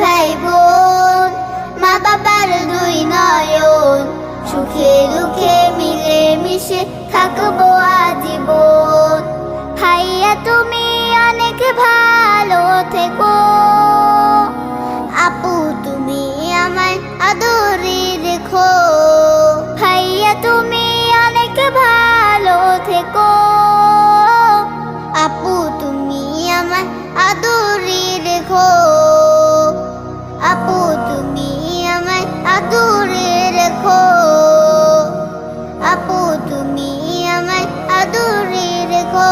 ভাই বোন, মা বাবার দুই নয়ন, সুখে দুঃখে মিলে মিশে থাকবো আজীবন। ভাইয়া তুমি অনেক ভালো থেকো, আপু তুমি আমায় আদরে রেখো। ভাইয়া তুমি অনেক ভালো থেকো, আপু তুমি আমায় আদরে রেখো। আপু তুমি আমায় আদরে রেখো, আপু তুমি আমায় আদরে রেখো।